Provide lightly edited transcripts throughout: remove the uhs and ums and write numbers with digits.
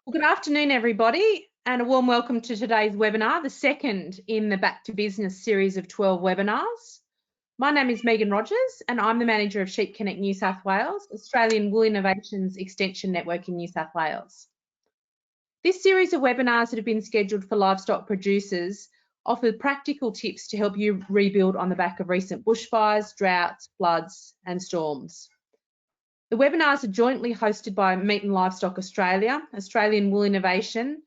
Well, good afternoon, everybody, and a warm welcome to today's webinar, the second in the Back to Business series of 12 webinars. My name is Megan Rogers, and I'm the manager of Sheep Connect New South Wales, Australian Wool Innovations Extension Network in New South Wales. This series of webinars that have been scheduled for livestock producers offer practical tips to help you rebuild on the back of recent bushfires, droughts, floods, and storms. The webinars are jointly hosted by Meat and Livestock Australia, Australian Wool Innovation,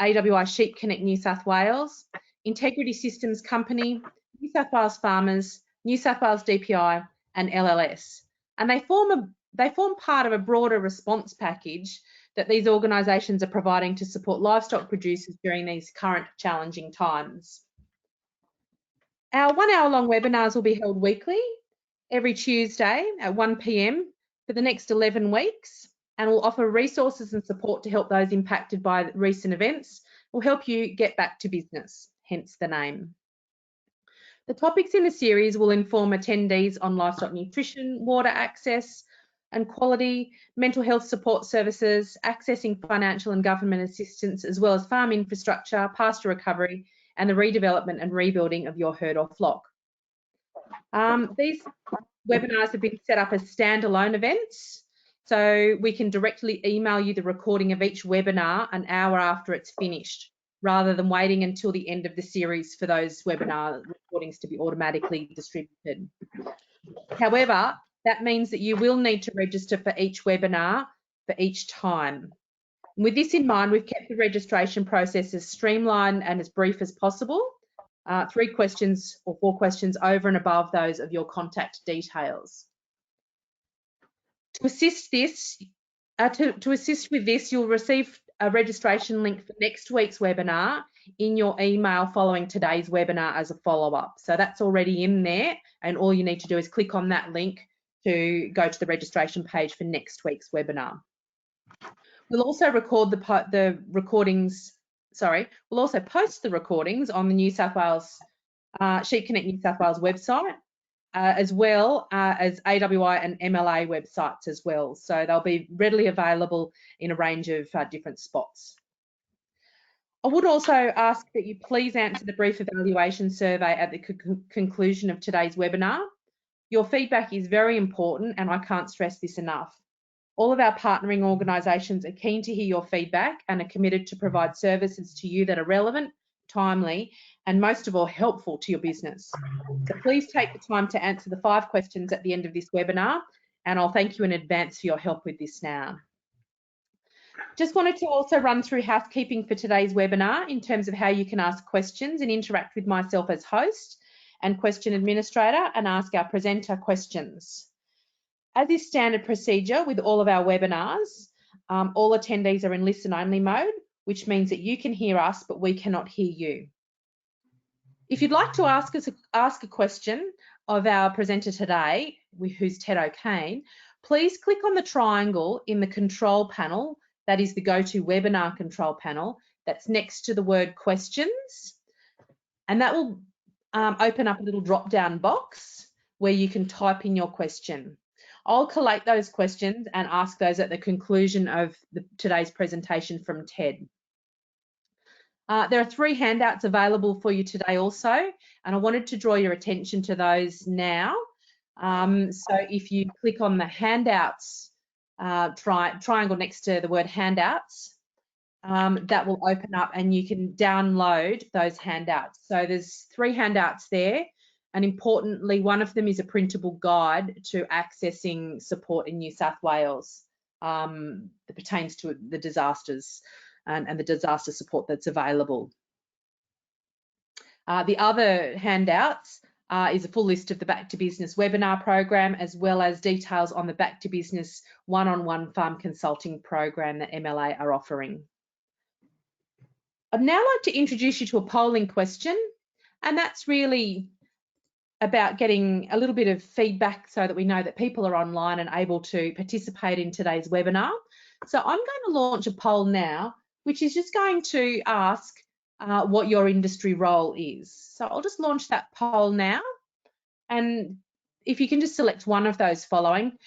AWI Sheep Connect New South Wales, Integrity Systems Company, New South Wales Farmers, New South Wales DPI and LLS. And they form part of a broader response package that these organisations are providing to support livestock producers during these current challenging times. Our 1 hour long webinars will be held weekly, every Tuesday at 1 p.m. for the next 11 weeks, and will offer resources and support to help those impacted by recent events. Will help you get back to business, hence the name. The topics in the series will inform attendees on livestock nutrition, water access and quality, mental health support services, accessing financial and government assistance, as well as farm infrastructure, pasture recovery, and the redevelopment and rebuilding of your herd or flock. These webinars have been set up as standalone events, so we can directly email you the recording of each webinar an hour after it's finished, rather than waiting until the end of the series for those webinar recordings to be automatically distributed. However, that means that you will need to register for each webinar for each time. With this in mind, we've kept the registration process as streamlined and as brief as possible. 3 questions or 4 questions over and above those of your contact details. To assist with this, you'll receive a registration link for next week's webinar in your email following today's webinar as a follow-up. So that's already in there, and all you need to do is click on that link to go to the registration page for next week's webinar. We'll also record we'll also post the recordings on the New South Wales Sheep Connect New South Wales website, as well as AWI and MLA websites as well. So they'll be readily available in a range of different spots. I would also ask that you please answer the brief evaluation survey at the conclusion of today's webinar. Your feedback is very important, and I can't stress this enough. All of our partnering organisations are keen to hear your feedback and are committed to provide services to you that are relevant, timely, and most of all, helpful to your business. So please take the time to answer the 5 questions at the end of this webinar, and I'll thank you in advance for your help with this now. Just wanted to also run through housekeeping for today's webinar in terms of how you can ask questions and interact with myself as host and question administrator and ask our presenter questions. As is standard procedure with all of our webinars, all attendees are in listen-only mode, which means that you can hear us, but we cannot hear you. If you'd like to ask a question of our presenter today, who's Ted O'Kane, please click on the triangle in the control panel, that is the GoToWebinar control panel, that's next to the word questions, and that will open up a little drop-down box where you can type in your question. I'll collate those questions and ask those at the conclusion of today's presentation from Ted. There are 3 handouts available for you today also, and I wanted to draw your attention to those now. So if you click on the handouts triangle next to the word handouts, that will open up and you can download those handouts. So there's 3 handouts there, and importantly, one of them is a printable guide to accessing support in New South Wales that pertains to the disasters and the disaster support that's available. The other handouts is a full list of the Back to Business webinar program, as well as details on the Back to Business one-on-one farm consulting program that MLA are offering. I'd now like to introduce you to a polling question, and that's really about getting a little bit of feedback so that we know that people are online and able to participate in today's webinar. So I'm going to launch a poll now, which is just going to ask what your industry role is. So I'll just launch that poll now, and if you can just select one of those following.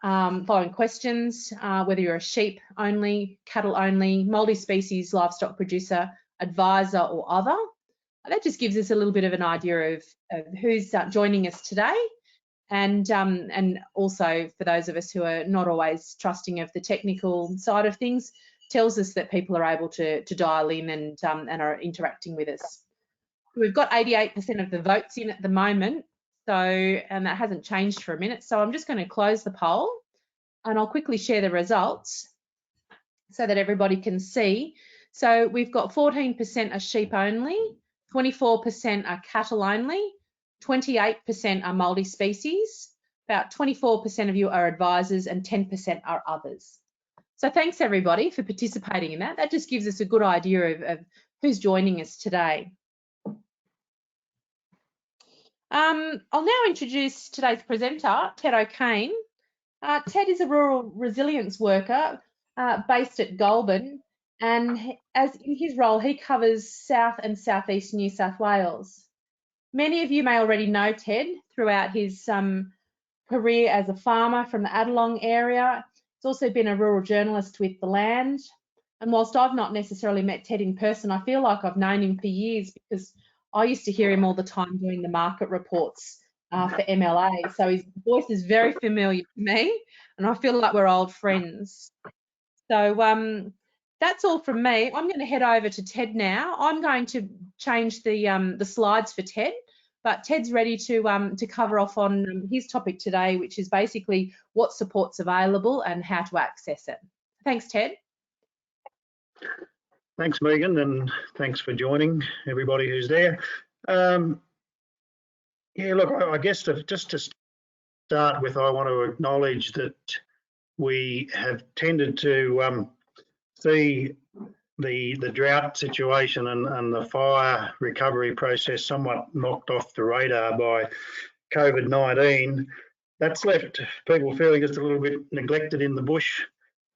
following questions, whether you're a sheep only, cattle only, multi-species livestock producer, advisor or other. That just gives us a little bit of an idea of who's joining us today, and also for those of us who are not always trusting of the technical side of things, tells us that people are able to dial in and are interacting with us. We've got 88% of the votes in at the moment, and that hasn't changed for a minute. So I'm just going to close the poll, and I'll quickly share the results so that everybody can see. So we've got 14% are sheep only, 24% are cattle only, 28% are multi-species, about 24% of you are advisors, and 10% are others. So thanks everybody for participating in that. That just gives us a good idea of who's joining us today. I'll now introduce today's presenter, Ted O'Kane. Ted is a rural resilience worker based at Goulburn, and as in his role, he covers South and Southeast New South Wales. Many of you may already know Ted throughout his career as a farmer from the Adelong area. He's also been a rural journalist with The Land. And whilst I've not necessarily met Ted in person, I feel like I've known him for years because I used to hear him all the time doing the market reports for MLA. So his voice is very familiar to me, and I feel like we're old friends. So that's all from me. I'm going to head over to Ted now. I'm going to change the slides for Ted, but Ted's ready to cover off on his topic today, which is basically what support's available and how to access it. Thanks, Ted. Thanks, Megan, and thanks for joining everybody who's there. Yeah, look, I guess just to start with, I want to acknowledge that we have tended to see the drought situation and the fire recovery process somewhat knocked off the radar by COVID-19. That's left people feeling just a little bit neglected in the bush.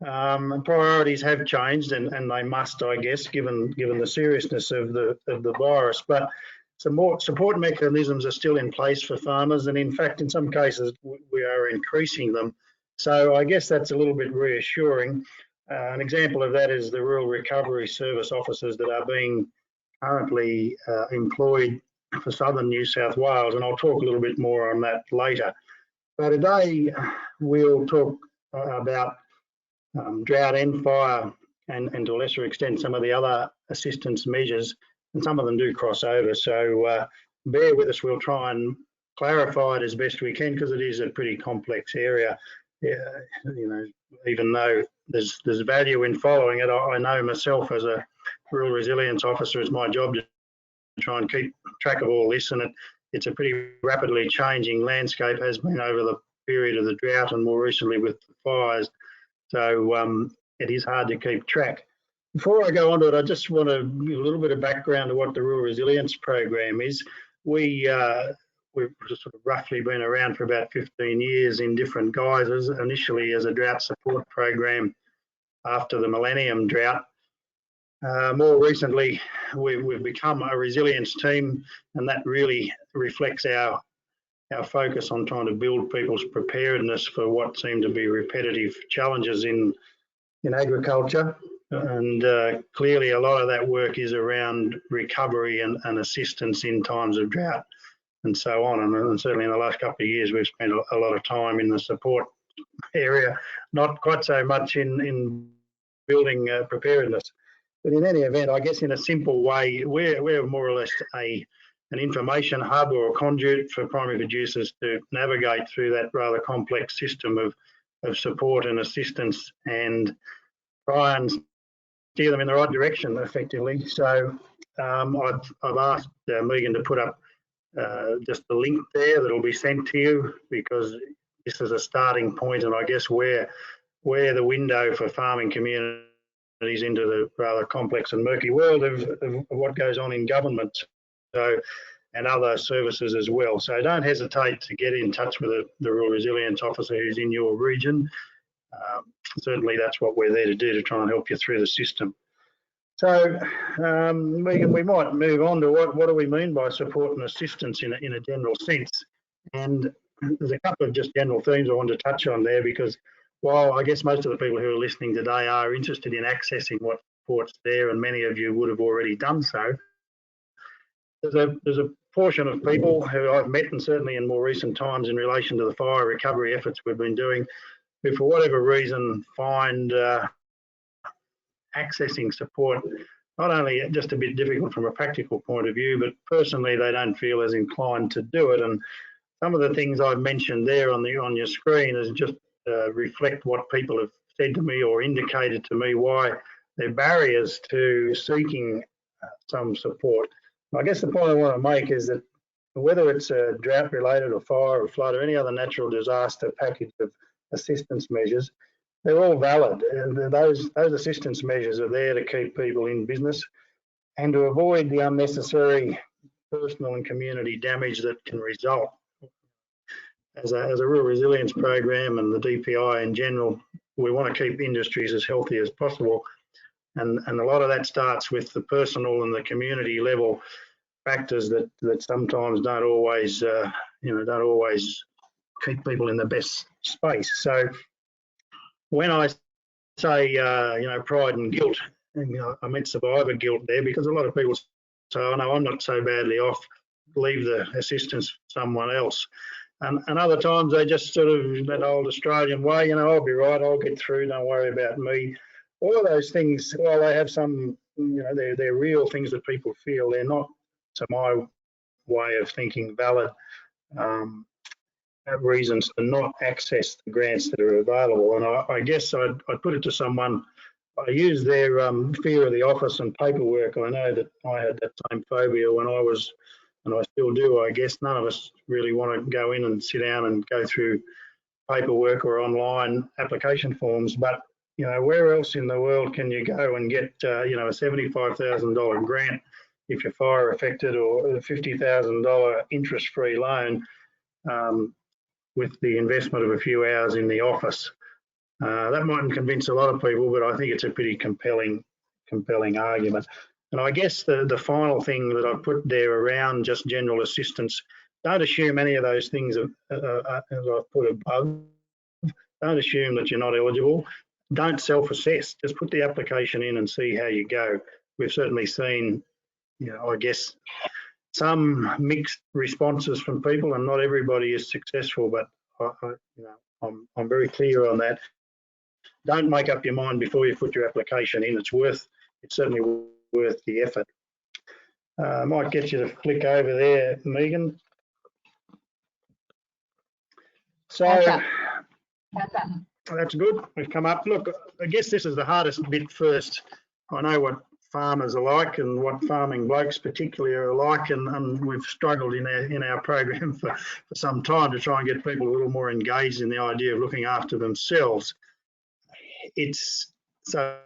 Priorities have changed, and they must, I guess, given the seriousness of the virus. But some more support mechanisms are still in place for farmers, and in fact, in some cases, we are increasing them. So I guess that's a little bit reassuring. An example of that is the Rural Recovery Service officers that are being currently employed for southern New South Wales, and I'll talk a little bit more on that later. So today we'll talk about drought and fire, and to a lesser extent some of the other assistance measures, and some of them do cross over. So bear with us, we'll try and clarify it as best we can because it is a pretty complex area. Yeah, you know, even though there's value in following it, I know myself as a rural resilience officer, it's my job to try and keep track of all this, and it's a pretty rapidly changing landscape, has been over the period of the drought and more recently with the fires. So it is hard to keep track. Before I go on to it, I just want to give a little bit of background to what the Rural Resilience Program is. We've sort of roughly been around for about 15 years in different guises, initially as a drought support program after the Millennium Drought. More recently, we've become a resilience team, and that really reflects our focus on trying to build people's preparedness for what seem to be repetitive challenges in agriculture. And clearly a lot of that work is around recovery and assistance in times of drought and so on. And certainly in the last couple of years, we've spent a lot of time in the support area, not quite so much in building preparedness. But in any event, I guess in a simple way, we're more or less an information hub or a conduit for primary producers to navigate through that rather complex system of support and assistance and try and steer them in the right direction effectively. So I've asked Megan to put up just the link there that'll be sent to you, because this is a starting point, and I guess where the window for farming communities into the rather complex and murky world of what goes on in government, so, and other services as well. So don't hesitate to get in touch with the Rural Resilience Officer who's in your region. Certainly that's what we're there to do, to try and help you through the system. So Megan, we might move on to what do we mean by support and assistance in a general sense. And there's a couple of just general themes I want to touch on there, because while I guess most of the people who are listening today are interested in accessing what support's there, and many of you would have already done so, there's a portion of people who I've met, and certainly in more recent times in relation to the fire recovery efforts we've been doing, who for whatever reason find accessing support not only just a bit difficult from a practical point of view, but personally they don't feel as inclined to do it. And some of the things I've mentioned there on your screen is just reflect what people have said to me or indicated to me why there are barriers to seeking some support. I guess the point I want to make is that whether it's a drought related or fire or flood or any other natural disaster package of assistance measures, they're all valid. And those assistance measures are there to keep people in business and to avoid the unnecessary personal and community damage that can result. As a real resilience program and the DPI in general, we want to keep industries as healthy as possible. And a lot of that starts with the personal and the community level factors that sometimes don't always keep people in the best space. So when I say pride and guilt, and, I meant survivor guilt there, because a lot of people say, oh no, I'm not so badly off, leave the assistance for someone else. And other times they just sort of, that old Australian way, I'll be right, I'll get through, don't worry about me. All of those things, while they have some, they're real things that people feel, they're not, to my way of thinking, valid reasons to not access the grants that are available. And I guess I'd put it to someone, I use their fear of the office and paperwork. I know that I had that same phobia when I was, and I still do, I guess. None of us really want to go in and sit down and go through paperwork or online application forms, but where else in the world can you go and get a $75,000 grant if you're fire affected, or a $50,000 interest-free loan with the investment of a few hours in the office? That mightn't convince a lot of people, but I think it's a pretty compelling argument. And I guess the final thing that I put there around just general assistance, don't assume any of those things as I've put above. Don't assume that you're not eligible. Don't self-assess. Just put the application in and see how you go. We've certainly seen, I guess, some mixed responses from people, and not everybody is successful. But I'm very clear on that. Don't make up your mind before you put your application in. It's certainly worth the effort. I might get you to flick over there, Megan. So. That's good. We've come up. Look, I guess this is the hardest bit first. I know what farmers are like and what farming blokes particularly are like, and we've struggled in our program for some time to try and get people a little more engaged in the idea of looking after themselves. So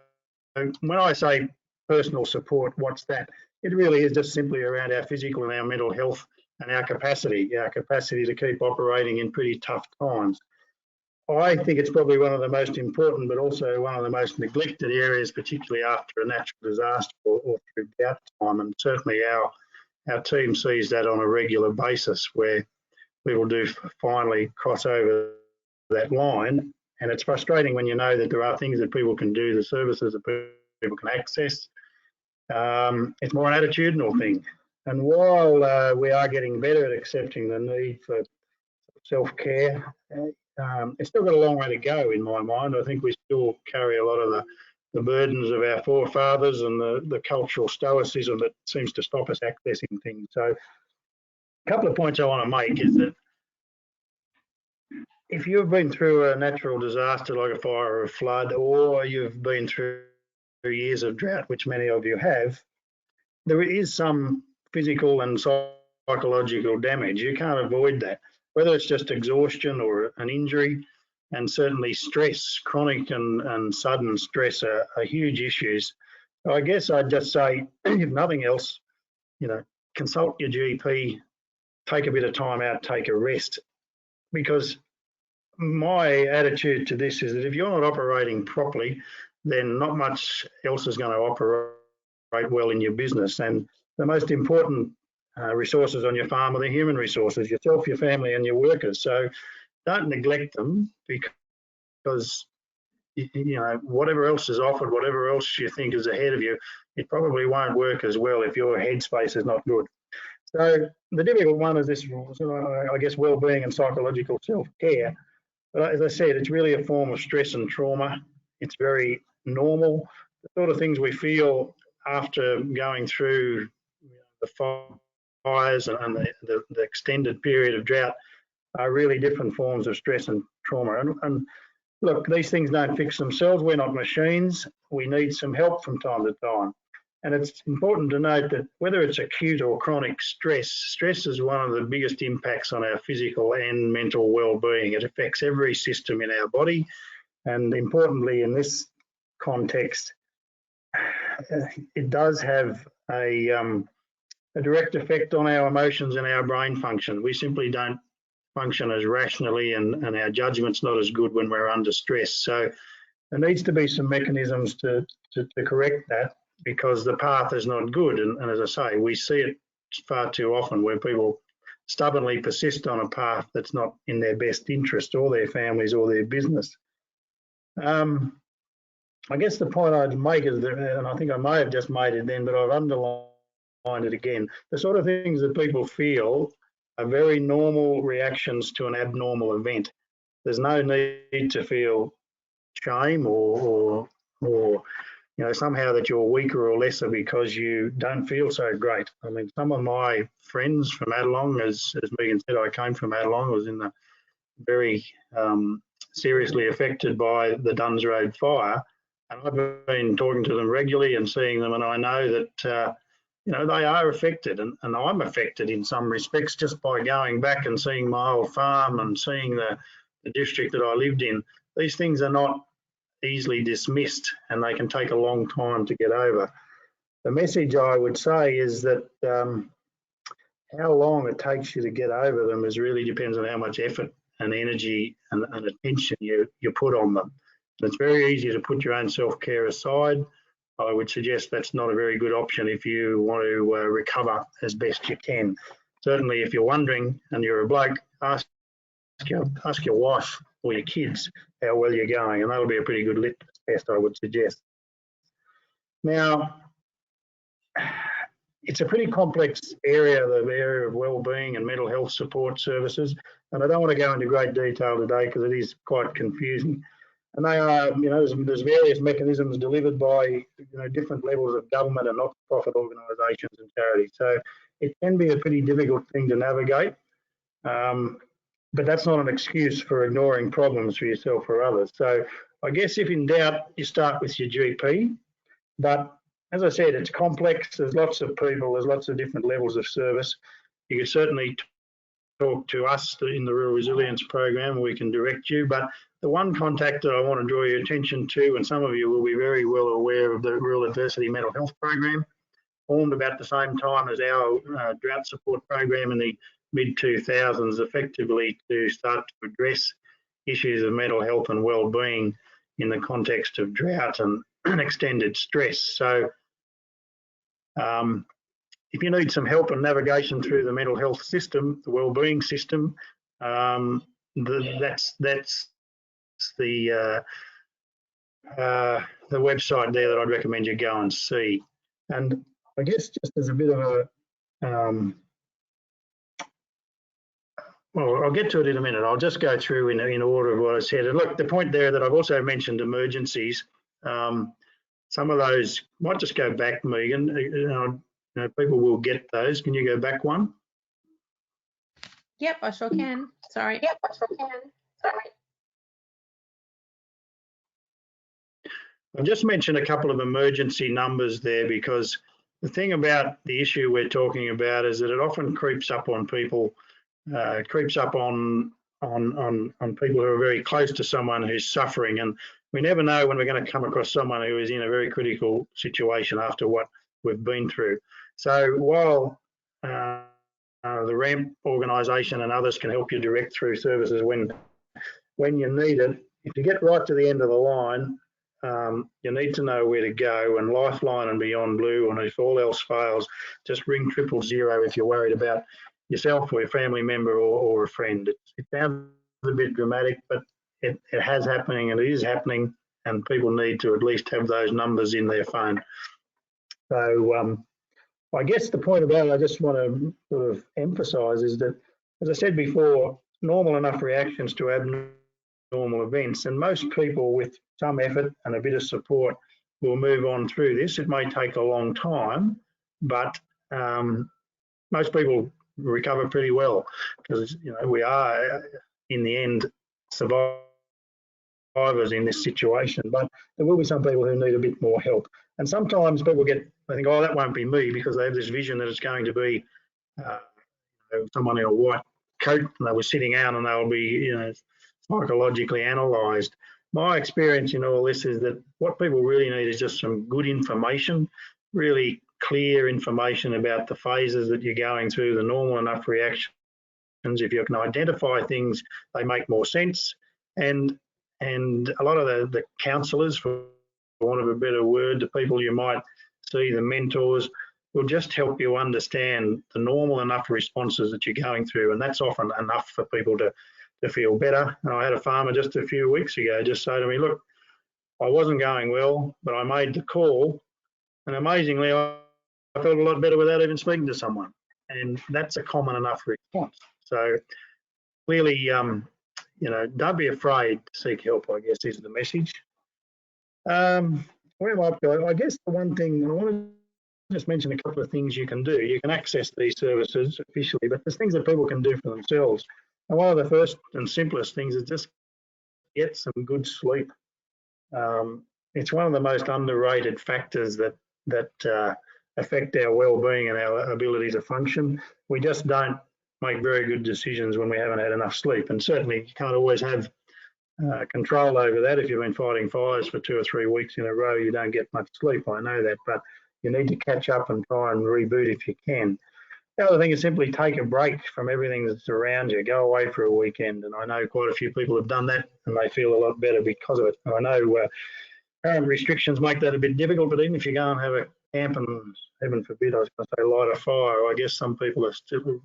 when I say personal support, what's that? It really is just simply around our physical and our mental health and our capacity to keep operating in pretty tough times. I think it's probably one of the most important, but also one of the most neglected areas, particularly after a natural disaster or through drought time. And certainly our team sees that on a regular basis, where people do finally cross over that line. And it's frustrating when you know that there are things that people can do, the services that people can access. It's more an attitudinal thing. And while we are getting better at accepting the need for self-care, it's still got a long way to go in my mind. I think we still carry a lot of the burdens of our forefathers and the cultural stoicism that seems to stop us accessing things. So a couple of points I want to make is that if you've been through a natural disaster like a fire or a flood, or you've been through years of drought, which many of you have, there is some physical and psychological damage. You can't avoid that, whether it's just exhaustion or an injury. And certainly stress, chronic and sudden stress are huge issues. So I guess I'd just say, if nothing else, consult your GP, take a bit of time out, take a rest. Because my attitude to this is that if you're not operating properly, then not much else is going to operate well in your business. And the most important resources on your farm are the human resources, yourself, your family and your workers. So don't neglect them, because you know, whatever else is offered, whatever else you think is ahead of you, it probably won't work as well if your headspace is not good. So the difficult one is this, I guess, well-being and psychological self-care. But as I said, it's really a form of stress and trauma. It's very normal. The sort of things we feel after going through the fires and the extended period of drought are really different forms of stress and trauma. And look, these things don't fix themselves. We're not machines. We need some help from time to time. And it's important to note that whether it's acute or chronic stress, stress is one of the biggest impacts on our physical and mental well-being. It affects every system in our body. And importantly, in this context, it does have a direct effect on our emotions and our brain function. We simply don't function as rationally, and our judgment's not as good when we're under stress. So there needs to be some mechanisms to correct that, because the path is not good. And as I say, we see it far too often where people stubbornly persist on a path that's not in their best interest or their families or their business. I guess the point I'd make is that, and I think I may have just made it then, but I've underlined it again, the sort of things that people feel are very normal reactions to an abnormal event. There's no need to feel shame or you know, somehow that you're weaker or lesser because you don't feel so great. I mean, some of my friends from Adelong, as Megan said, I came from Adelong, I was in the very seriously affected by the Duns Road fire. And I've been talking to them regularly and seeing them, and I know that, you know, they are affected, and I'm affected in some respects just by going back and seeing my old farm and seeing the district that I lived in. These things are not easily dismissed, and they can take a long time to get over. The message I would say is that how long it takes you to get over them really depends on how much effort and energy and attention you put on them. And it's very easy to put your own self-care aside. I would suggest that's not a very good option if you want to recover as best you can. Certainly, if you're wondering and you're a bloke, ask your wife or your kids how well you're going, and that'll be a pretty good litmus test, I would suggest. Now, it's a pretty complex area, the area of wellbeing and mental health support services, and I don't want to go into great detail today because it is quite confusing. And they are, you know, there's various mechanisms delivered by, you know, different levels of government and not-for-profit organisations and charities. So it can be a pretty difficult thing to navigate, but that's not an excuse for ignoring problems for yourself or others. So I guess if in doubt, you start with your GP. But as I said, it's complex. There's lots of people. There's lots of different levels of service. You can certainly talk to us in the Rural Resilience Program. We can direct you. But the one contact that I want to draw your attention to, and some of you will be very well aware of the Rural Adversity Mental Health Program, formed about the same time as our drought support program in the mid-2000s, effectively to start to address issues of mental health and well-being in the context of drought and extended stress. So if you need some help and navigation through the mental health system, the well-being system, that's the website there that I'd recommend you go and see. And I guess just as a bit of a, well, I'll get to it in a minute. I'll just go through in order of what I said. And look, the point there that I've also mentioned emergencies. Some of those might just go back, Megan. You know, people will get those. Can you go back one? Yep, I sure can. Sorry. Yep, I sure can. Sorry. I'll just mention a couple of emergency numbers there, because the thing about the issue we're talking about is that it often creeps up on people. It creeps up on people who are very close to someone who's suffering, and we never know when we're going to come across someone who is in a very critical situation after what we've been through. So while the RAMP organisation and others can help you direct through services when you need it, if you get right to the end of the line, you need to know where to go, and Lifeline and Beyond Blue, and if all else fails, just ring 000 if you're worried about yourself or your family member or a friend. It sounds a bit dramatic, but it has happening, and it is happening, and people need to at least have those numbers in their phone. So I guess the point about it I just want to sort of emphasise is that, as I said before, normal enough reactions to abnormal events, and most people with some effort and a bit of support will move on through this. It may take a long time, but most people recover pretty well, because we are in the end survivors in this situation. But there will be some people who need a bit more help, and sometimes people they think, oh, that won't be me, because they have this vision that it's going to be someone in a white coat and they were sitting out and they'll be psychologically analysed. My experience in all this is that what people really need is just some good information, really clear information about the phases that you're going through, the normal enough reactions. If you can identify things, they make more sense. And a lot of the counsellors, for want of a better word, the people you might see, the mentors, will just help you understand the normal enough responses that you're going through. And that's often enough for people to feel better. And I had a farmer just a few weeks ago just say to me, look, I wasn't going well, but I made the call, and amazingly, I felt a lot better without even speaking to someone. And that's a common enough response. So clearly, don't be afraid to seek help, I guess, is the message. Where am I up to? I guess the one thing I want to just mention a couple of things you can do. You can access these services officially, but there's things that people can do for themselves. And one of the first and simplest things is just get some good sleep. It's one of the most underrated factors that affect our well-being and our ability to function. We just don't make very good decisions when we haven't had enough sleep, and certainly you can't always have control over that. If you've been fighting fires for 2 or 3 weeks in a row, you don't get much sleep, I know that, but you need to catch up and try and reboot if you can. The other thing is simply take a break from everything that's around you. Go away for a weekend, and I know quite a few people have done that and they feel a lot better because of it. I know current restrictions make that a bit difficult, but even if you go and have a camp and, heaven forbid, I was going to say light a fire, I guess some people are still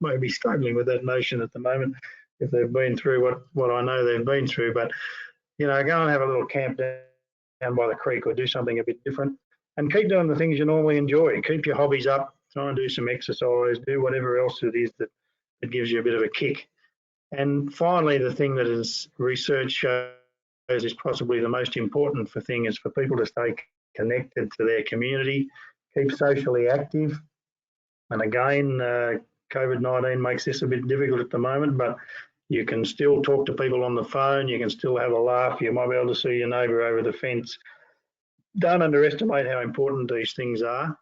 maybe struggling with that notion at the moment if they've been through what I know they've been through. But, go and have a little camp down by the creek or do something a bit different, and keep doing the things you normally enjoy. Keep your hobbies up. Try and do some exercise, do whatever else it is that gives you a bit of a kick. And finally, the thing that is research shows is possibly the most important thing is for people to stay connected to their community, keep socially active. And again, COVID-19 makes this a bit difficult at the moment, but you can still talk to people on the phone, you can still have a laugh, you might be able to see your neighbour over the fence. Don't underestimate how important these things are.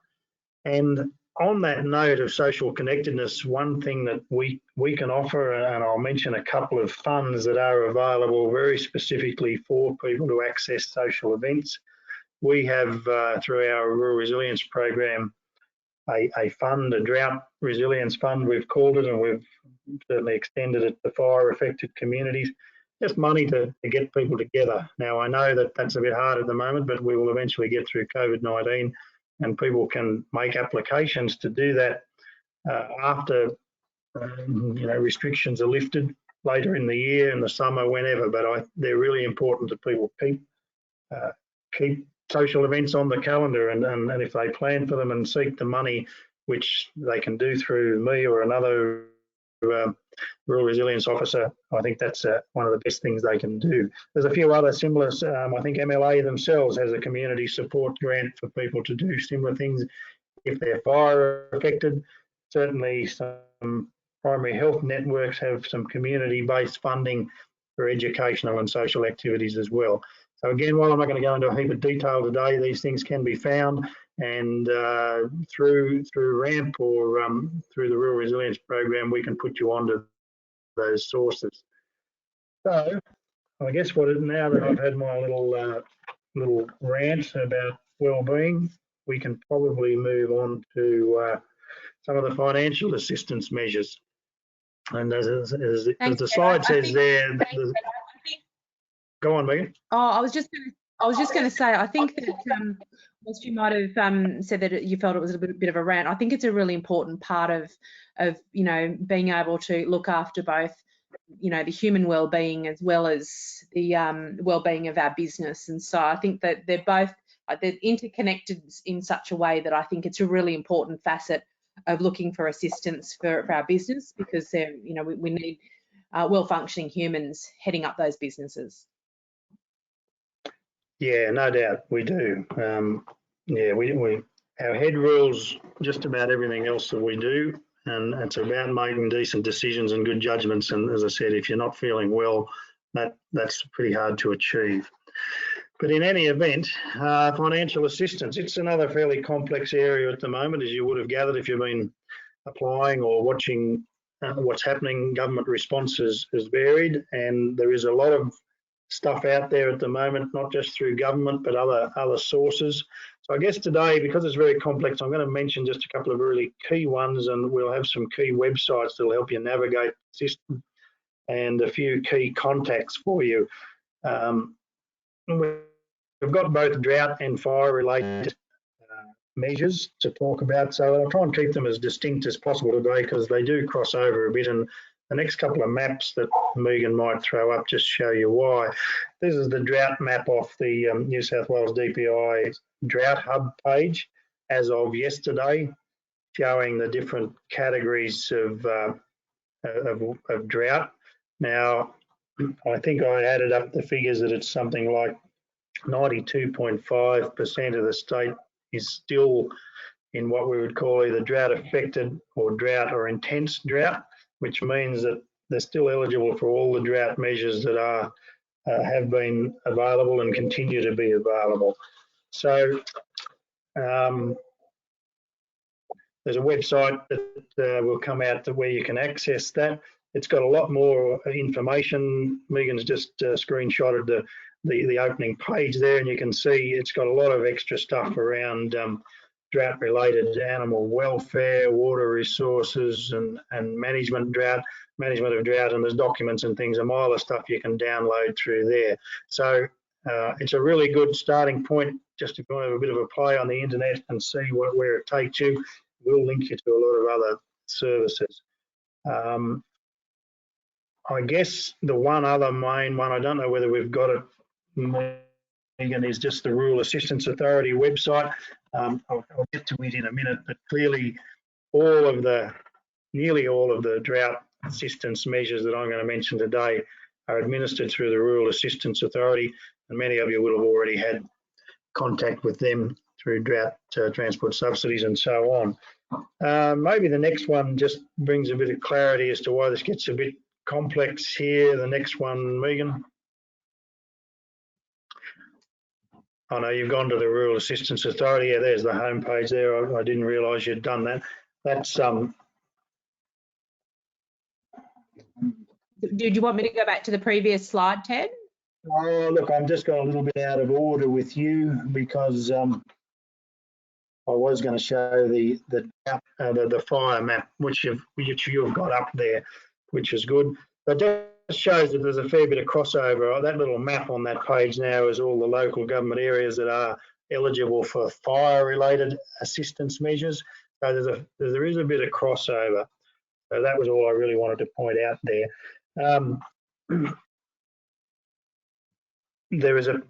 And on that note of social connectedness, one thing that we can offer, and I'll mention a couple of funds that are available very specifically for people to access social events. We have, through our Rural Resilience Program, a fund, a Drought Resilience Fund, we've called it, and we've certainly extended it to fire-affected communities. Just money to get people together. Now, I know that that's a bit hard at the moment, but we will eventually get through COVID-19, and people can make applications to do that after restrictions are lifted later in the year, in the summer, whenever. But they're really important that people keep social events on the calendar, and if they plan for them and seek the money, which they can do through me or another Rural Resilience Officer, I think that's one of the best things they can do. There's a few other similar, I think MLA themselves has a community support grant for people to do similar things if they're fire affected. Certainly some primary health networks have some community-based funding for educational and social activities as well. So again, while I'm not going to go into a heap of detail today, these things can be found, and through RAMP or through the Rural Resilience Program, we can put you onto those sources. So I guess now that I've had my little rant about wellbeing, we can probably move on to some of the financial assistance measures. And as the slide says there, go on, Megan. Oh, I was just going to I was just going to say, I think that whilst you might have said that you felt it was a bit of a rant, I think it's a really important part of being able to look after both, the human well-being as well as the well-being of our business. And so I think that they're interconnected in such a way that I think it's a really important facet of looking for assistance for our business, because we need well-functioning humans heading up those businesses. Yeah, no doubt we do. Our head rules just about everything else that we do, and it's about making decent decisions and good judgments. And as I said, if you're not feeling well, that's pretty hard to achieve. But in any event, financial assistance, it's another fairly complex area at the moment, as you would have gathered if you've been applying or watching what's happening. Government response is varied, and there is a lot of stuff out there at the moment, not just through government, but other sources. So I guess today, because it's very complex, I'm going to mention just a couple of really key ones, and we'll have some key websites that'll help you navigate the system and a few key contacts for you. We've got both drought and fire related measures to talk about, so I'll try and keep them as distinct as possible today because they do cross over a bit, and the next couple of maps that Megan might throw up just show you why. This is the drought map off the New South Wales DPI Drought Hub page as of yesterday, showing the different categories of drought. Now, I think I added up the figures that it's something like 92.5% of the state is still in what we would call either drought affected or drought or intense drought, which means that they're still eligible for all the drought measures that have been available and continue to be available. So there's a website that will come out where you can access that. It's got a lot more information. Megan's just screenshotted the opening page there, and you can see it's got a lot of extra stuff around drought-related animal welfare, water resources, and management of drought, and there's documents and things, a mile of stuff you can download through there. So it's a really good starting point just if you want to have a bit of a play on the internet and see where it takes you. We'll link you to a lot of other services. I guess the one other main one, I don't know whether we've got it, Megan, is just the Rural Assistance Authority website. I'll get to it in a minute, but clearly nearly all of the drought assistance measures that I'm going to mention today are administered through the Rural Assistance Authority, and many of you will have already had contact with them through drought transport subsidies and so on. Maybe the next one just brings a bit of clarity as to why this gets a bit complex here. The next one, Megan. I know you've gone to the Rural Assistance Authority. Yeah, there's the homepage there. I didn't realise you'd done that. That's Did you want me to go back to the previous slide, Ted? Oh, look, I'm just going a little bit out of order with you because I was going to show the fire map, which you've got up there, which is good. But that shows that there's a fair bit of crossover. That little map on that page now is all the local government areas that are eligible for fire-related assistance measures. So there is a bit of crossover. So that was all I really wanted to point out there. There is a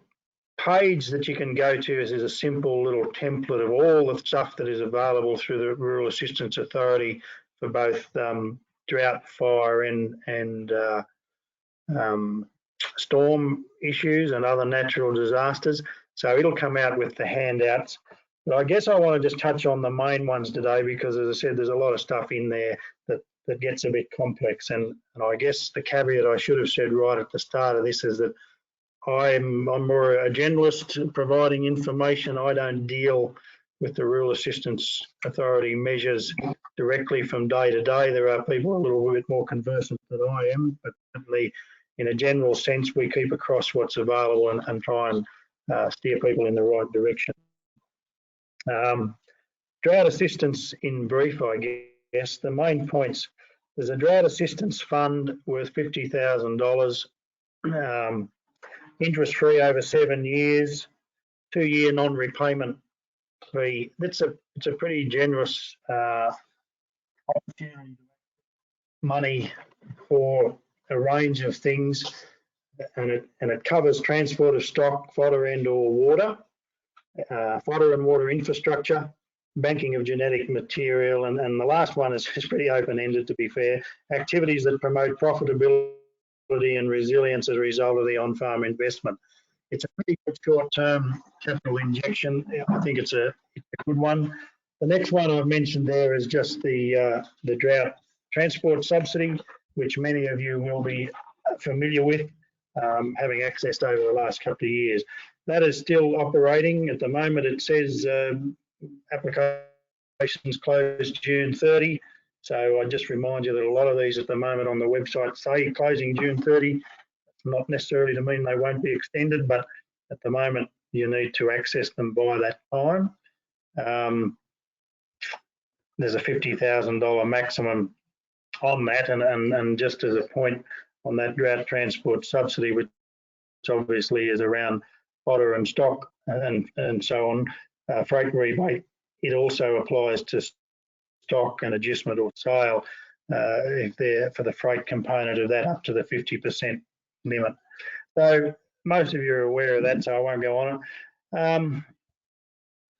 page that you can go to. There's a simple little template of all the stuff that is available through the Rural Assistance Authority for both drought, fire and storm issues and other natural disasters. So it'll come out with the handouts. But I guess I want to just touch on the main ones today because, as I said, there's a lot of stuff in there that gets a bit complex. And I guess the caveat I should have said right at the start of this is that I'm more a generalist providing information. I don't deal with the Rural Assistance Authority measures directly from day to day. There are people a little bit more conversant than I am, but certainly in a general sense, we keep across what's available and try and steer people in the right direction. Drought assistance in brief, I guess. The main points, there's a drought assistance fund worth $50,000. interest-free over 7 years, 2-year non-repayment fee. It's a pretty generous opportunity, money for a range of things, and it covers transport of stock, fodder and/or water, fodder and water infrastructure, banking of genetic material, and the last one is pretty open-ended, to be fair. Activities that promote profitability and resilience as a result of the on-farm investment. It's a pretty good short-term capital injection. I think it's a good one. The next one I've mentioned there is just the drought transport subsidy, which many of you will be familiar with, having accessed over the last couple of years. That is still operating. At the moment, it says applications closed June 30. So I just remind you that a lot of these at the moment on the website say closing June 30. Not necessarily to mean they won't be extended, but at the moment you need to access them by that time. There's a $50,000 maximum on that, and just as a point on that drought transport subsidy, which obviously is around fodder and stock and so on, freight rebate, it also applies to stock and adjustment or sale if they're for the freight component of that up to the 50% limit. So most of you are aware of that, so I won't go on it.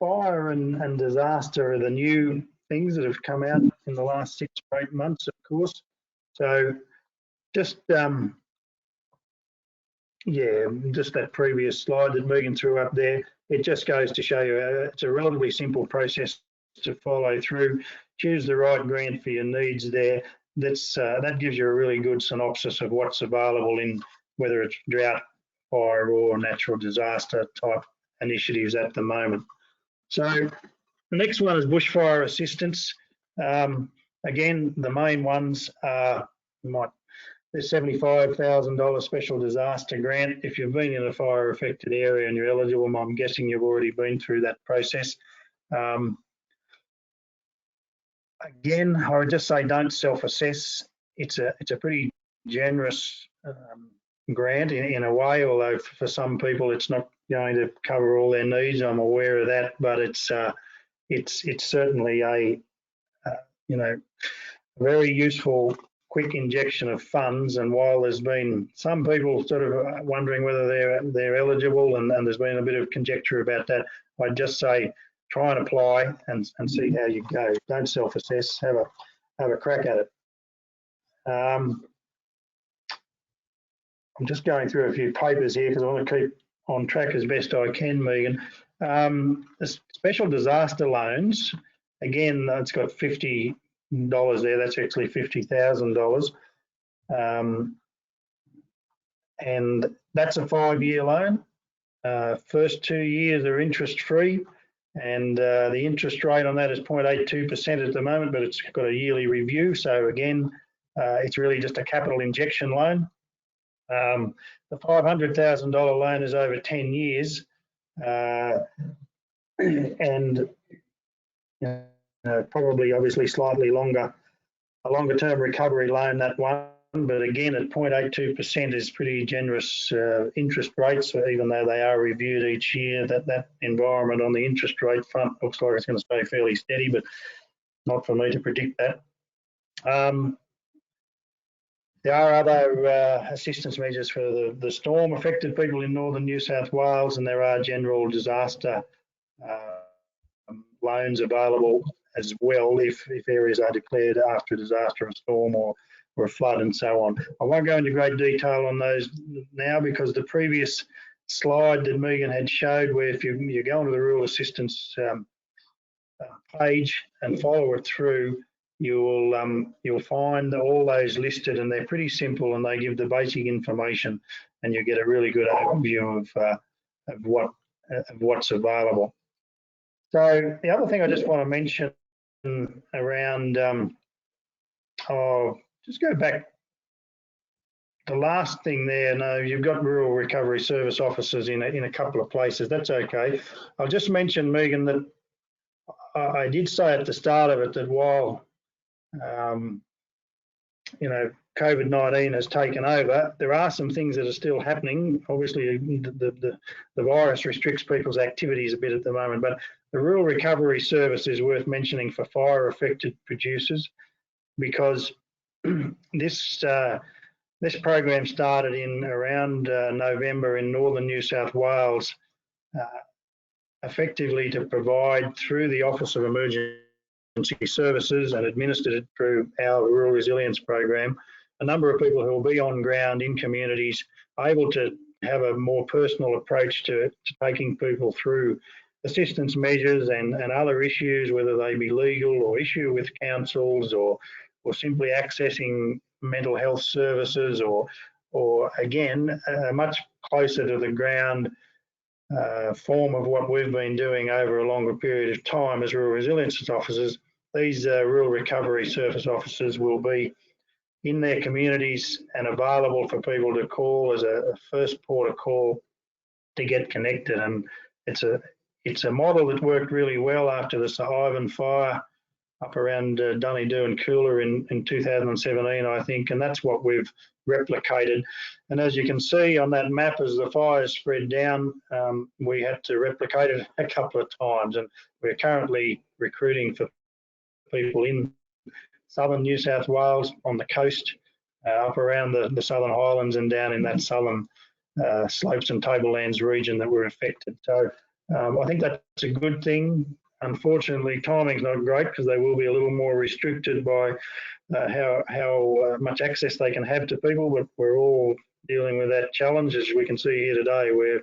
Fire and disaster are the new things that have come out in the last 6 or 8 months, of course. So just just that previous slide that Megan threw up there, it just goes to show you it's a relatively simple process to follow through. Choose the right grant for your needs there. That gives you a really good synopsis of what's available in whether it's drought, fire or natural disaster type initiatives at the moment. So the next one is bushfire assistance. Again, the main ones are the $75,000 special disaster grant. If you've been in a fire affected area and you're eligible, I'm guessing you've already been through that process. Again, I would just say don't self-assess. It's a pretty generous grant in a way, although for some people it's not going to cover all their needs. I'm aware of that, but it's certainly a very useful quick injection of funds. And while there's been some people sort of wondering whether they're eligible, and there's been a bit of conjecture about that, I'd just say try and apply and see how you go. Don't self-assess. Have a crack at it. I'm just going through a few papers here because I want to keep on track as best I can, Megan. The special disaster loans, again, it's got $50 there. That's actually $50,000. And that's a 5-year loan. First 2 years are interest free, and the interest rate on that is 0.82% at the moment, but it's got a yearly review. So again, it's really just a capital injection loan. The $500,000 loan is over 10 years, and probably obviously slightly longer, a longer term recovery loan, that one. But again, at 0.82% is pretty generous interest rates, so even though they are reviewed each year. That environment on the interest rate front looks like it's going to stay fairly steady, but not for me to predict that. There are other assistance measures for the storm affected people in northern New South Wales, and there are general disaster loans available as well if areas are declared after a disaster, a storm or a flood and so on. I won't go into great detail on those now because the previous slide that Megan had showed, where if you go onto the rural assistance page and follow it through, you'll find all those listed, and they're pretty simple and they give the basic information, and you get a really good overview of what's available. So the other thing I just want to mention around, just go back. The last thing there, no, you've got rural recovery service officers in a couple of places. That's okay. I'll just mention, Megan, that I did say at the start of it that while COVID-19 has taken over, there are some things that are still happening. Obviously, the virus restricts people's activities a bit at the moment, but the Rural Recovery Service is worth mentioning for fire-affected producers, because this program started in around November in northern New South Wales, effectively to provide through the Office of Emergency Services and administered it through our Rural Resilience Program, a number of people who will be on ground in communities, able to have a more personal approach to taking people through assistance measures and other issues, whether they be legal or issue with councils or simply accessing mental health services or again, much closer to the ground form of what we've been doing over a longer period of time as Rural Resilience Officers. These Rural Recovery Service Officers will be in their communities and available for people to call as a first port of call to get connected. And it's a model that worked really well after the Sir Ivan fire up around Dunedoo and Coolah in 2017, I think, and that's what we've replicated. And as you can see on that map, as the fires spread down, we had to replicate it a couple of times, and we're currently recruiting for people in southern New South Wales on the coast, up around the Southern Highlands and down in that southern slopes and tablelands region that were affected. So I think that's a good thing. Unfortunately, timing's not great because they will be a little more restricted by how much access they can have to people, but we're all dealing with that challenge, as we can see here today, where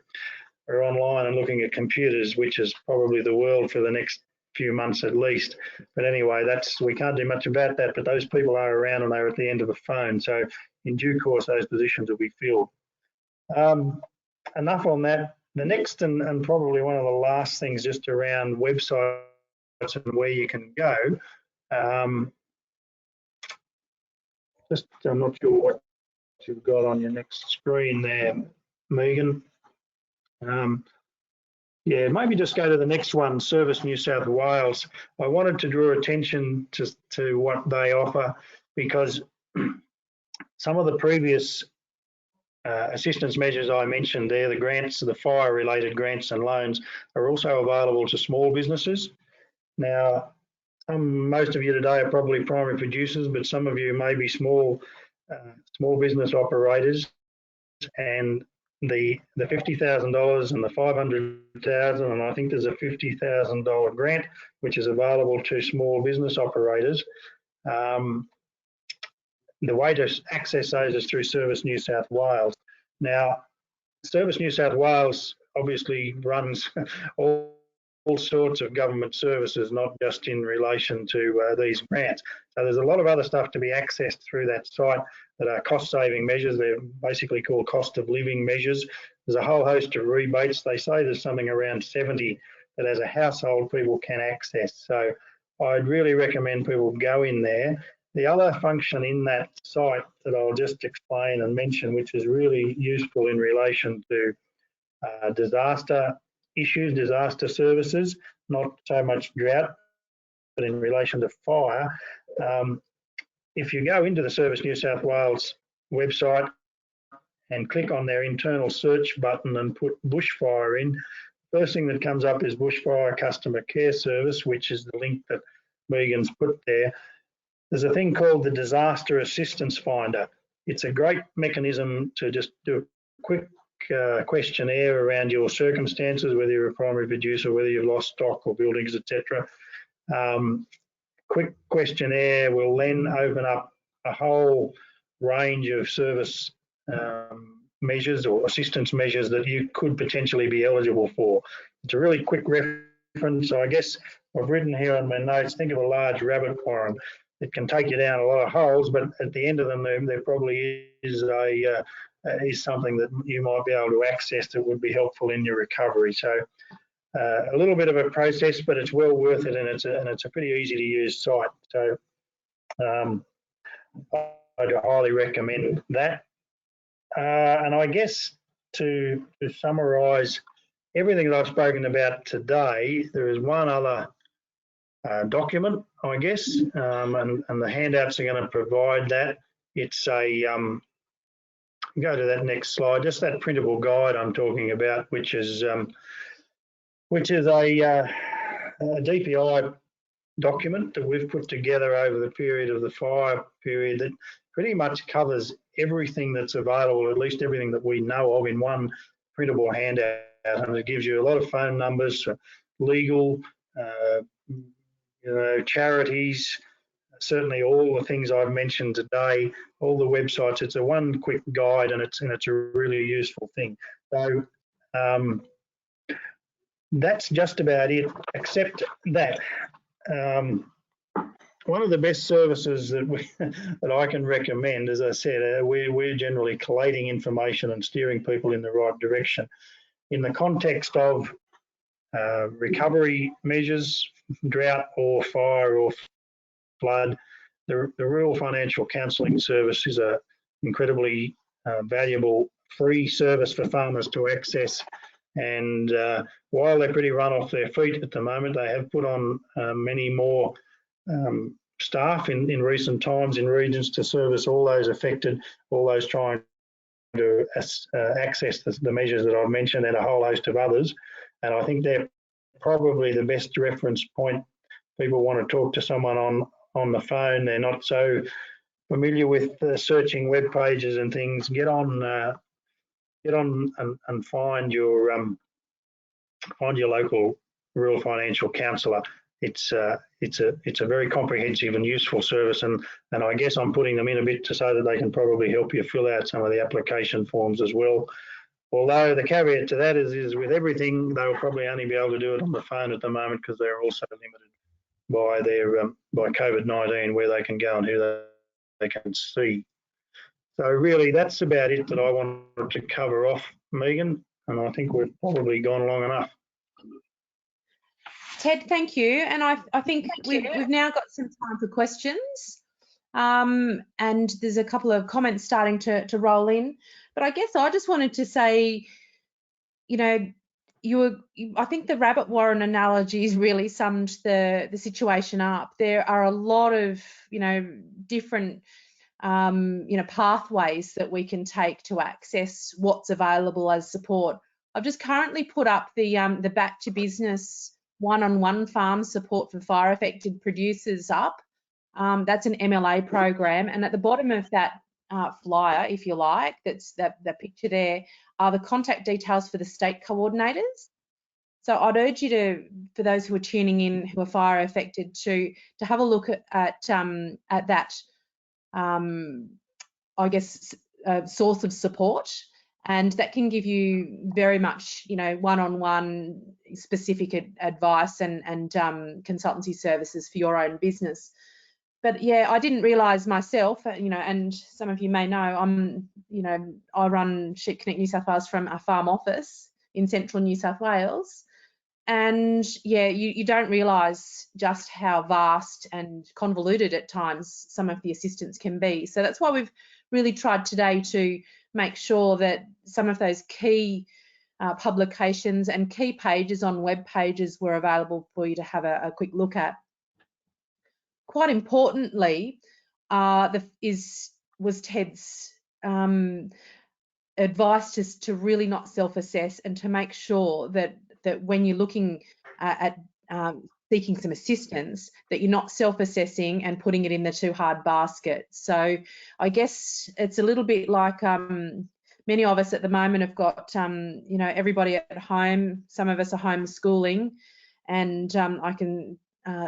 we're online and looking at computers, which is probably the world for the next few months at least. But anyway, we can't do much about that, but those people are around and they're at the end of the phone. So in due course, those positions will be filled. Enough on that. The next and probably one of the last things, just around websites and where you can go. I'm not sure what you've got on your next screen there, Megan. Yeah, maybe just go to the next one, Service New South Wales. I wanted to draw attention to what they offer, because some of the previous assistance measures I mentioned there, the grants, the fire-related grants and loans, are also available to small businesses. Now, most of you today are probably primary producers, but some of you may be small business operators, and the $50,000 and the $500,000, and I think there's a $50,000 grant which is available to small business operators. The way to access those is through Service New South Wales. Now, Service New South Wales obviously runs all sorts of government services, not just in relation to these grants. So there's a lot of other stuff to be accessed through that site that are cost-saving measures. They're basically called cost of living measures. There's a whole host of rebates. They say there's something around 70 that as a household people can access. So I'd really recommend people go in there. The other function in that site that I'll just explain and mention, which is really useful in relation to disaster issues, disaster services, not so much drought, but in relation to fire. If you go into the Service New South Wales website and click on their internal search button and put bushfire in, first thing that comes up is Bushfire Customer Care Service, which is the link that Megan's put there. There's a thing called the Disaster Assistance Finder. It's a great mechanism to just do a quick questionnaire around your circumstances, whether you're a primary producer, whether you've lost stock or buildings, etc. Quick questionnaire will then open up a whole range of service measures or assistance measures that you could potentially be eligible for. It's a really quick reference. So I guess I've written here on my notes, think of a large rabbit warren. It can take you down a lot of holes, but at the end of them, there probably is something that you might be able to access that would be helpful in your recovery. So a little bit of a process, but it's well worth it, and it's a pretty easy to use site. So I'd highly recommend that. And I guess to summarise everything that I've spoken about today, there is one other document, I guess, and the handouts are going to provide that. it's a go to that next slide. Just that printable guide I'm talking about, which is a DPI document that we've put together over the period of the fire period that pretty much covers everything that's available, at least everything that we know of, in one printable handout. And it gives you a lot of phone numbers for legal, charities, certainly all the things I've mentioned today, all the websites. It's a one quick guide, and it's a really useful thing. So that's just about it, except that one of the best services that I can recommend, as I said, we're generally collating information and steering people in the right direction. In the context of recovery measures, drought or fire or flood, the Rural Financial Counselling Service is an incredibly valuable free service for farmers to access. And while they're pretty run off their feet at the moment, they have put on many more staff in recent times in regions to service all those affected, all those trying to access the measures that I've mentioned, and a whole host of others. And I think they're probably the best reference point. People want to talk to someone on the phone. They're not so familiar with searching web pages and things. Get on and find your local rural financial counsellor. It's a very comprehensive and useful service, and I guess I'm putting them in a bit to say that they can probably help you fill out some of the application forms as well. Although the caveat to that is with everything, they'll probably only be able to do it on the phone at the moment, because they're also limited by their by COVID-19, where they can go and who they can see. So really, that's about it that I wanted to cover off, Megan, and I think we've probably gone long enough. Ted, thank you. And I think we've now got some time for questions. And there's a couple of comments starting to roll in. But I guess I just wanted to say, I think the rabbit warren analogies really summed the situation up. There are a lot of, different, pathways that we can take to access what's available as support. I've just currently put up the Back to Business one-on-one farm support for fire affected producers up. That's an MLA program, and at the bottom of that flyer, if you like, that's the picture there, are the contact details for the state coordinators. So I'd urge you for those who are tuning in who are fire affected, to have a look at that, I guess, source of support. And that can give you very much, one-on-one specific advice and consultancy services for your own business. But yeah, I didn't realise myself, and some of you may know, I run Sheep Connect New South Wales from a farm office in central New South Wales. And yeah, you don't realise just how vast and convoluted at times some of the assistance can be. So that's why we've really tried today to make sure that some of those key publications and key pages on web pages were available for you to have a quick look at. Quite importantly, was Ted's advice to really not self-assess, and to make sure that when you're looking at seeking some assistance, that you're not self-assessing and putting it in the too hard basket. So I guess it's a little bit like many of us at the moment have got, everybody at home. Some of us are homeschooling, and I can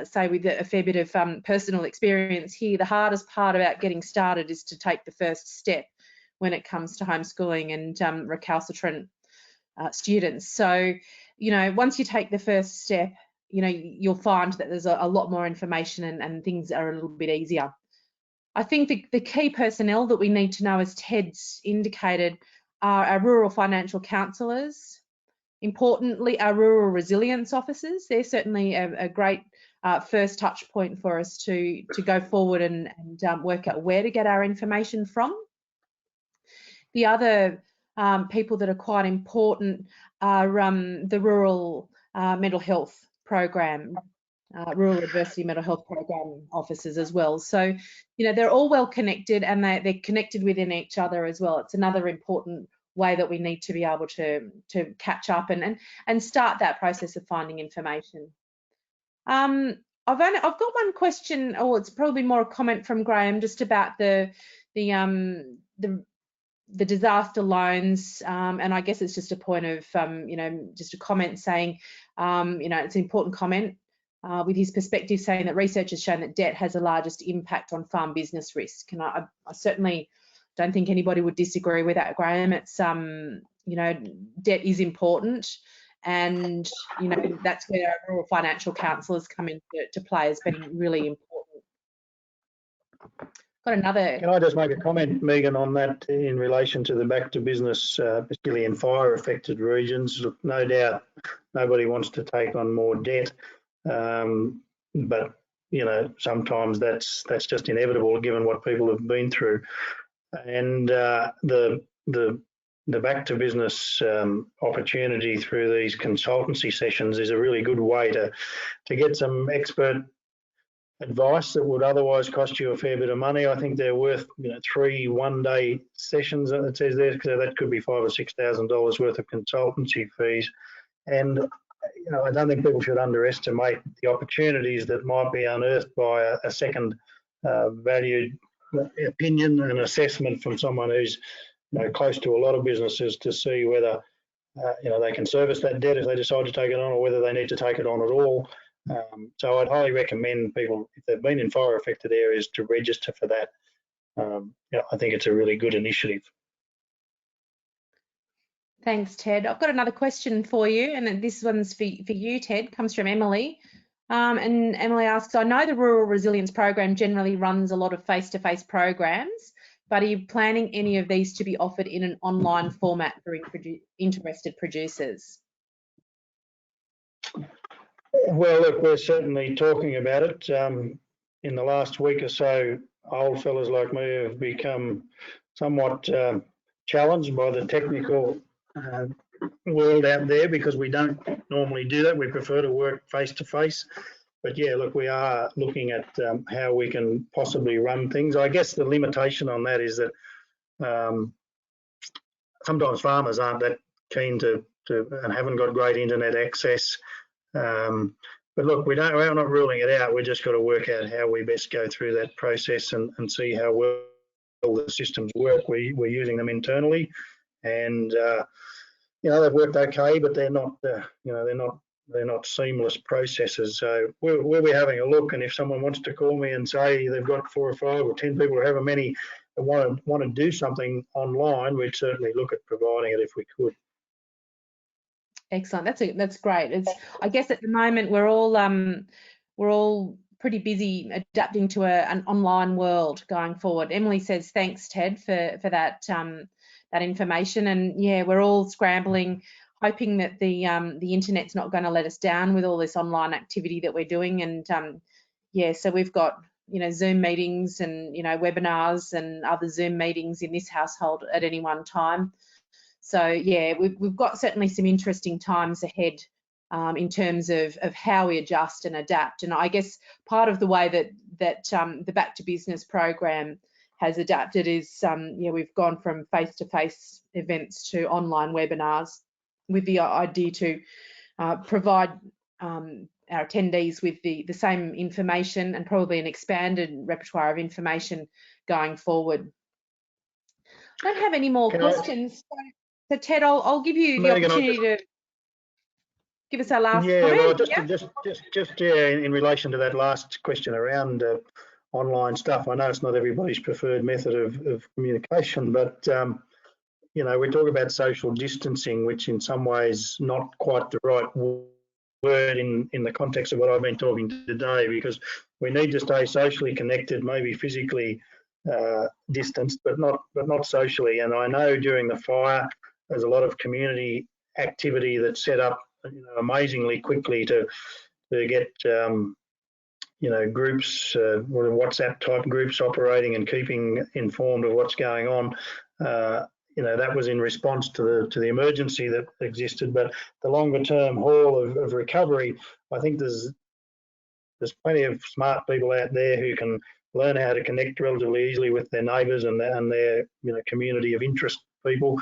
say with a fair bit of personal experience here, the hardest part about getting started is to take the first step when it comes to homeschooling and recalcitrant students. So, once you take the first step, you'll find that there's a lot more information and things are a little bit easier. I think the key personnel that we need to know, as Ted's indicated, are our rural financial counsellors. Importantly, our rural resilience officers. They're certainly a great first touch point for us to go forward and work out where to get our information from. The other people that are quite important are the rural mental health program. rural adversity mental health program officers as well. So, you know, they're all well connected, and they're connected within each other as well. It's another important way that we need to be able to catch up and start that process of finding information. I've got one question, or it's probably more a comment from Graham, just about the disaster loans, and I guess it's just a point of, you know, just a comment saying, you know, it's an important comment with his perspective, saying that research has shown that debt has the largest impact on farm business risk. And I certainly don't think anybody would disagree with that, Graham. It's, you know, debt is important, and, you know, that's where our rural financial counsellors come into play as being really important. Got another. Can I just make a comment, Megan, on that in relation to the back to business, particularly in fire affected regions? Look, no doubt nobody wants to take on more debt, but you know, sometimes that's just inevitable given what people have been through. And the back to business opportunity through these consultancy sessions is a really good way to get some expert advice that would otherwise cost you a fair bit of money. I think they're worth, you know, 3 one-day sessions, it says there, so that could be $5,000 or $6,000 worth of consultancy fees. And you know, I don't think people should underestimate the opportunities that might be unearthed by a second valued opinion and assessment from someone who's, you know, close to a lot of businesses, to see whether you know, they can service that debt if they decide to take it on, or whether they need to take it on at all. So I'd highly recommend people, if they've been in fire affected areas, to register for that. Yeah, I think it's a really good initiative. Thanks, Ted. I've got another question for you, and this one's for you, Ted. Comes from Emily. And Emily asks, I know the Rural Resilience Program generally runs a lot of face-to-face programs, but are you planning any of these to be offered in an online format for interested producers? Well, look, we're certainly talking about it. In the last week or so, old fellas like me have become somewhat challenged by the technical world out there, because we don't normally do that. We prefer to work face to face. But yeah, look, we are looking at how we can possibly run things. I guess the limitation on that is that sometimes farmers aren't that keen to and haven't got great internet access. But look, we're not ruling it out. We've just got to work out how we best go through that process and see how well the systems work. We're using them internally, and you know, they've worked okay, but they're not, you know, they're not seamless processes. So we'll be having a look, and if someone wants to call me and say they've got 4 or 5 or 10 people or however many that want to do something online, we'd certainly look at providing it if we could. Excellent. That's great. I guess at the moment we're all pretty busy adapting to an online world going forward. Emily says thanks, Ted, for that that information, and yeah, we're all scrambling, hoping that the internet's not going to let us down with all this online activity that we're doing. And yeah, so we've got, you know, Zoom meetings and, you know, webinars and other Zoom meetings in this household at any one time. So yeah, we've got certainly some interesting times ahead in terms of how we adjust and adapt. And I guess part of the way that the Back to Business program has adapted is, yeah, we've gone from face-to-face events to online webinars, with the idea to provide our attendees with the same information and probably an expanded repertoire of information going forward. I don't have any more questions. So Ted, I'll give you the opportunity to give us our last comment. Well, just in relation to that last question around online stuff, I know it's not everybody's preferred method of communication, but you know, we talk about social distancing, which in some ways not quite the right word in the context of what I've been talking today, because we need to stay socially connected, maybe physically distanced, but not socially. And I know during the fire, there's a lot of community activity that set up, you know, amazingly quickly to get you know, groups, WhatsApp type groups operating and keeping informed of what's going on. You know, that was in response to the emergency that existed, but the longer term haul of recovery, I think there's there's plenty of smart people out there who can learn how to connect relatively easily with their neighbours and their community of interest people.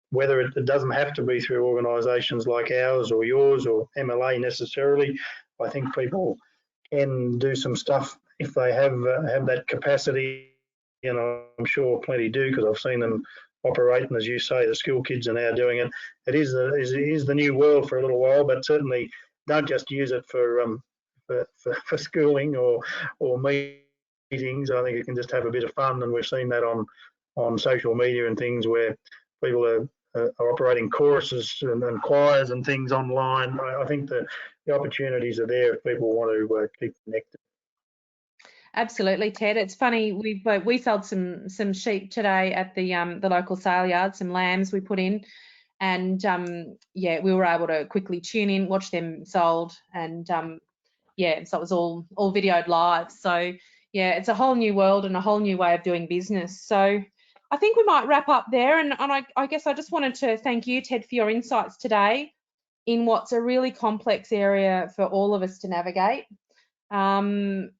Whether it doesn't have to be through organisations like ours or yours or MLA necessarily. I think people can do some stuff if they have that capacity, and I'm sure plenty do, because I've seen them operate. And as you say, the school kids are now doing it. It is the new world for a little while, but certainly don't just use it for schooling or meetings. I think it can just have a bit of fun, and we've seen that on social media and things where people are operating choruses and choirs and things online. I think the opportunities are there if people want to keep connected. Absolutely, Ted. It's funny, we sold some sheep today at the local sale yard, some lambs we put in, and yeah, we were able to quickly tune in, watch them sold, and yeah, so it was all videoed live. So yeah, it's a whole new world and a whole new way of doing business. So I think we might wrap up there, and I guess I just wanted to thank you, Ted, for your insights today in what's a really complex area for all of us to navigate. And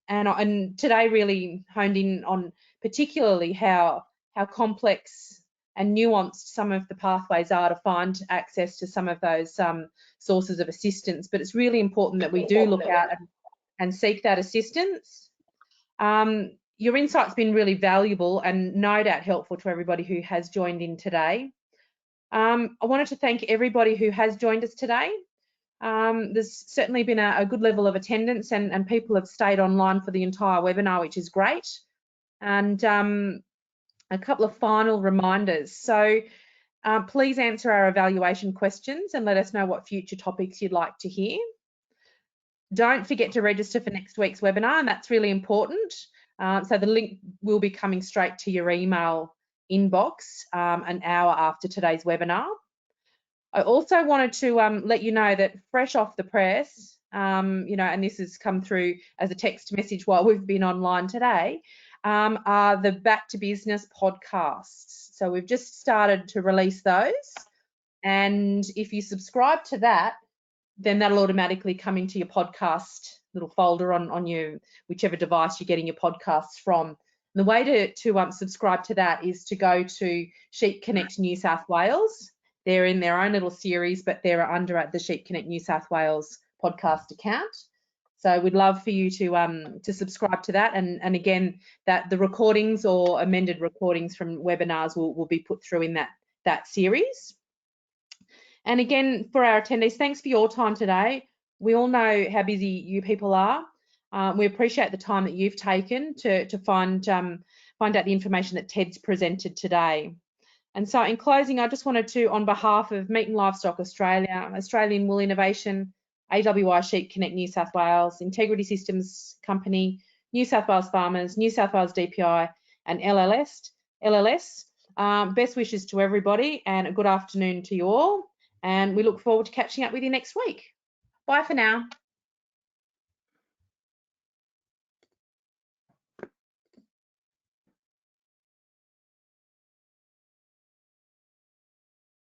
today really honed in on particularly how complex and nuanced some of the pathways are to find access to some of those sources of assistance. But it's really important that we do look out and seek that assistance. Your insight's been really valuable and no doubt helpful to everybody who has joined in today. I wanted to thank everybody who has joined us today. There's certainly been a good level of attendance, and people have stayed online for the entire webinar, which is great. And a couple of final reminders. So please answer our evaluation questions and let us know what future topics you'd like to hear. Don't forget to register for next week's webinar, and that's really important. So the link will be coming straight to your email inbox an hour after today's webinar. I also wanted to let you know that fresh off the press, and this has come through as a text message while we've been online today, are the Back to Business podcasts. So we've just started to release those. And if you subscribe to that, then that'll automatically come into your podcast little folder on your whichever device you're getting your podcasts from. And the way to subscribe to that is to go to Sheep Connect New South Wales. They're in their own little series, but they're under at the Sheep Connect New South Wales podcast account. So we'd love for you to subscribe to that. And again, that the recordings or amended recordings from webinars will be put through in that series. And again, for our attendees, thanks for your time today. We all know how busy you people are. We appreciate the time that you've taken to find out the information that Ted's presented today. And so in closing, I just wanted to, on behalf of Meat and Livestock Australia, Australian Wool Innovation, AWI Sheep Connect New South Wales, Integrity Systems Company, New South Wales Farmers, New South Wales DPI and LLS, best wishes to everybody and a good afternoon to you all. And we look forward to catching up with you next week. Bye for now.